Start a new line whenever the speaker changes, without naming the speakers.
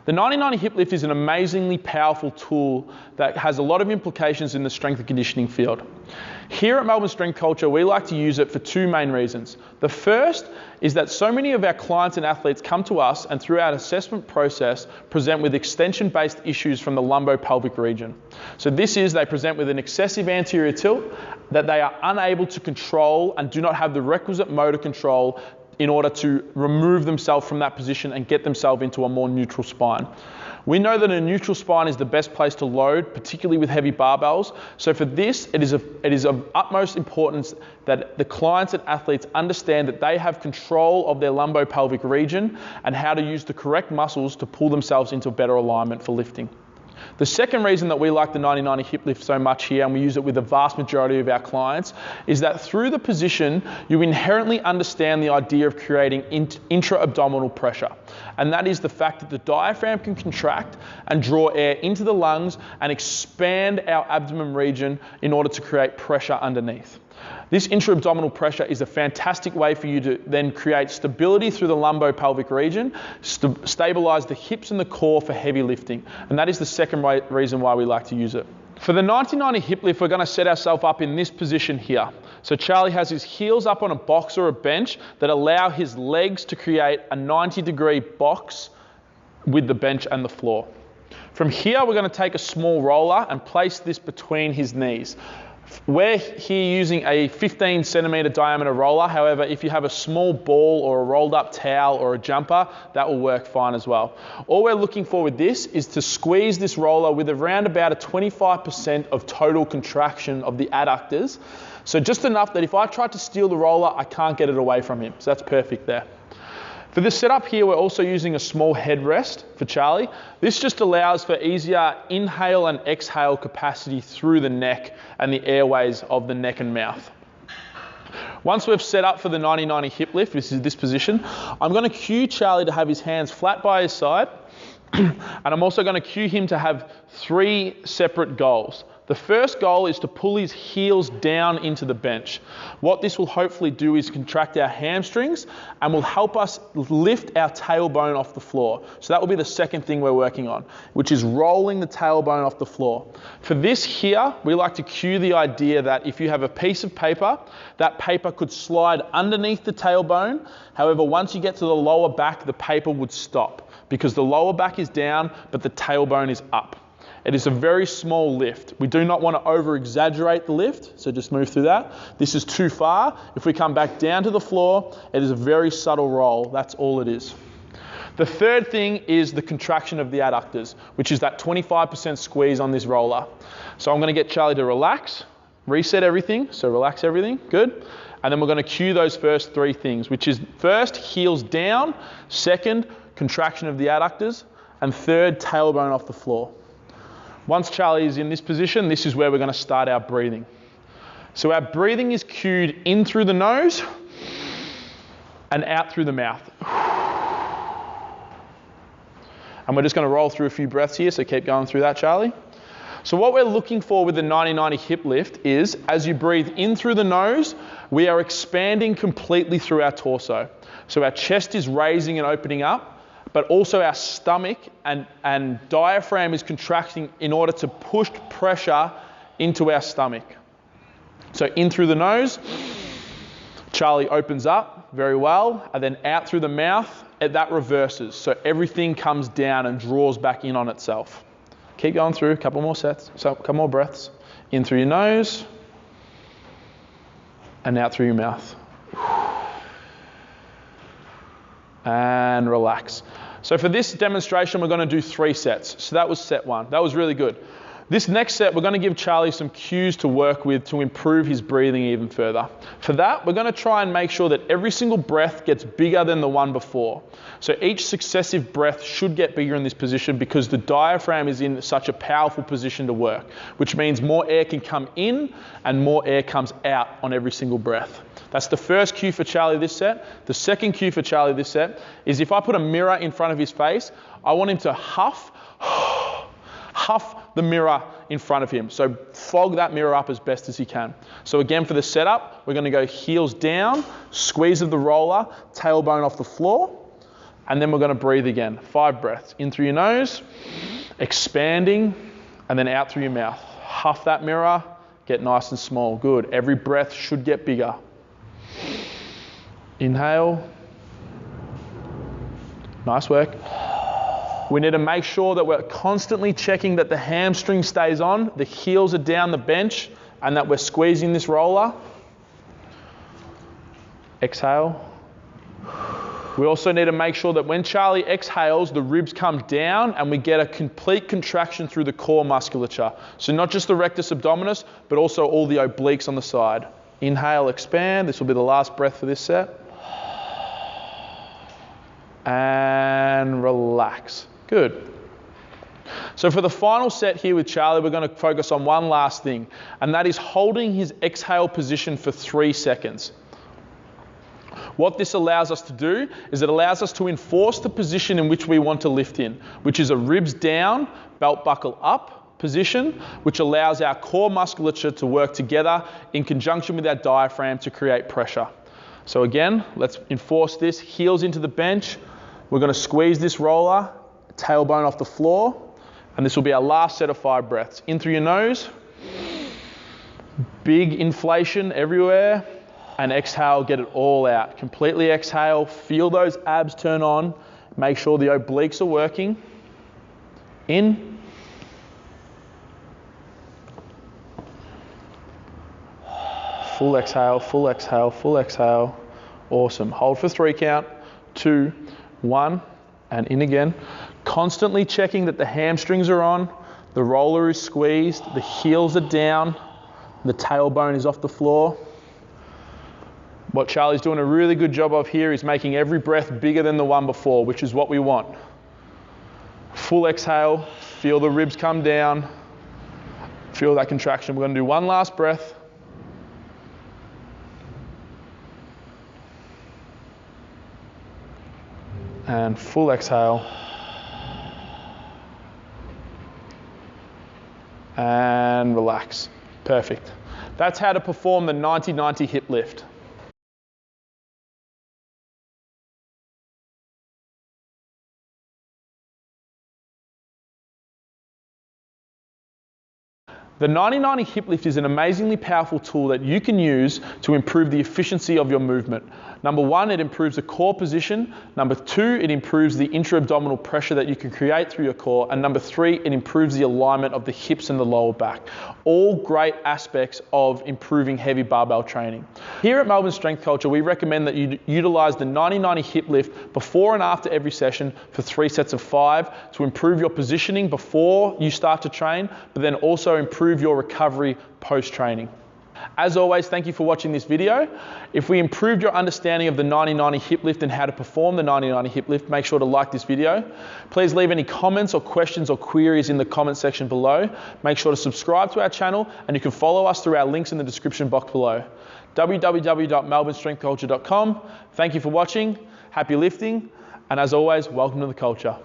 The 90-90 hip lift is an amazingly powerful tool that has a lot of implications in the strength and conditioning field. Here at Melbourne Strength Culture, we like to use it for two main reasons. The first is that so many of our clients and athletes come to us and through our assessment process present with extension-based issues from the lumbo-pelvic region. So this is, they present with an excessive anterior tilt that they are unable to control and do not have the requisite motor control in order to remove themselves from that position and get themselves into a more neutral spine. We know that a neutral spine is the best place to load, particularly with heavy barbells. So for this, it is of utmost importance that the clients and athletes understand that they have control of their lumbo-pelvic region and how to use the correct muscles to pull themselves into better alignment for lifting. The second reason that we like the 90-90 hip lift so much here, and we use it with the vast majority of our clients, is that through the position, you inherently understand the idea of creating intra-abdominal pressure. And that is the fact that the diaphragm can contract and draw air into the lungs and expand our abdomen region in order to create pressure underneath. This intra-abdominal pressure is a fantastic way for you to then create stability through the lumbo-pelvic region, stabilize the hips and the core for heavy lifting. And that is the second reason why we like to use it. For the 90-90 hip lift, we're going to set ourselves up in this position here. So Charlie has his heels up on a box or a bench that allow his legs to create a 90-degree box with the bench and the floor. From here, we're going to take a small roller and place this between his knees. We're here using a 15 centimeter diameter roller. However, if you have a small ball or a rolled up towel or a jumper, that will work fine as well. All we're looking for with this is to squeeze this roller with around about a 25% of total contraction of the adductors. So just enough that if I try to steal the roller, I can't get it away from him. So that's perfect there. For this setup here, we're also using a small headrest for Charlie. This just allows for easier inhale and exhale capacity through the neck and the airways of the neck and mouth. Once we've set up for the 90-90 hip lift, this is this position, I'm going to cue Charlie to have his hands flat by his side, and I'm also going to cue him to have 3 separate goals. The first goal is to pull his heels down into the bench. What this will hopefully do is contract our hamstrings and will help us lift our tailbone off the floor. So that will be the second thing we're working on, which is rolling the tailbone off the floor. For this here, we like to cue the idea that if you have a piece of paper, that paper could slide underneath the tailbone. However, once you get to the lower back, the paper would stop because the lower back is down, but the tailbone is up. It is a very small lift. We do not want to over-exaggerate the lift, so just move through that. This is too far. If we come back down to the floor, it is a very subtle roll. That's all it is. The third thing is the contraction of the adductors, which is that 25% squeeze on this roller. So I'm going to get Charlie to relax, reset everything, so relax everything, good. And then we're going to cue those first 3 things, which is first, heels down, second, contraction of the adductors, and third, tailbone off the floor. Once Charlie is in this position, this is where we're going to start our breathing. So our breathing is cued in through the nose and out through the mouth. And we're just going to roll through a few breaths here, so keep going through that, Charlie. So what we're looking for with the 90-90 hip lift is, as you breathe in through the nose, we are expanding completely through our torso. So our chest is raising and opening up, but also our stomach and diaphragm is contracting in order to push pressure into our stomach. So in through the nose, Charlie opens up very well, and then out through the mouth, that reverses. So everything comes down and draws back in on itself. Keep going through, a couple more sets, so a couple more breaths. In through your nose, and out through your mouth. And relax. So for this demonstration, we're going to do 3 sets. So that was set 1. That was really good. This next set, we're going to give Charlie some cues to work with to improve his breathing even further. For that, we're going to try and make sure that every single breath gets bigger than the one before. So each successive breath should get bigger in this position because the diaphragm is in such a powerful position to work, which means more air can come in and more air comes out on every single breath. That's the first cue for Charlie this set. The second cue for Charlie this set is if I put a mirror in front of his face, I want him to huff the mirror in front of him. So fog that mirror up as best as he can. So again, for the setup, we're going to go heels down, squeeze of the roller, tailbone off the floor. And then we're going to breathe again. 5 breaths. In through your nose, expanding, and then out through your mouth. Huff that mirror, get nice and small. Good. Every breath should get bigger. Inhale. Nice work. We need to make sure that we're constantly checking that the hamstring stays on, the heels are down the bench, and that we're squeezing this roller. Exhale. We also need to make sure that when Charlie exhales, the ribs come down and we get a complete contraction through the core musculature. So not just the rectus abdominis, but also all the obliques on the side. Inhale, expand. This will be the last breath for this set. And relax. Good. So for the final set here with Charlie, we're going to focus on one last thing, and that is holding his exhale position for 3 seconds. What this allows us to do is it allows us to enforce the position in which we want to lift in, which is a ribs down, belt buckle up position, which allows our core musculature to work together in conjunction with our diaphragm to create pressure. So again, let's enforce this. Heels into the bench. We're going to squeeze this roller, tailbone off the floor, and this will be our last set of 5 breaths. In through your nose, big inflation everywhere, and exhale, get it all out. Completely exhale, feel those abs turn on, make sure the obliques are working. In. Full exhale, full exhale, full exhale. Awesome. Hold for 3 count. 2, 1, and in again. Constantly checking that the hamstrings are on, the roller is squeezed, the heels are down, the tailbone is off the floor. What Charlie's doing a really good job of here is making every breath bigger than the one before, which is what we want. Full exhale, feel the ribs come down, feel that contraction. We're going to do one last breath. And full exhale. And relax. Perfect. That's how to perform the 90-90 hip lift. The 90-90 hip lift is an amazingly powerful tool that you can use to improve the efficiency of your movement. Number 1, it improves the core position. Number 2, it improves the intra-abdominal pressure that you can create through your core. And number 3, it improves the alignment of the hips and the lower back. All great aspects of improving heavy barbell training. Here at Melbourne Strength Culture, we recommend that you utilize the 90-90 hip lift before and after every session for 3 sets of 5 to improve your positioning before you start to train, but then also improve your recovery post-training. As always, thank you for watching this video. If we improved your understanding of the 90-90 hip lift and how to perform the 90-90 hip lift, make sure to like this video. Please leave any comments or questions or queries in the comment section below. Make sure to subscribe to our channel, and you can follow us through our links in the description box below. www.melbournestrengthculture.com. Thank you for watching. Happy lifting. And as always, welcome to the culture.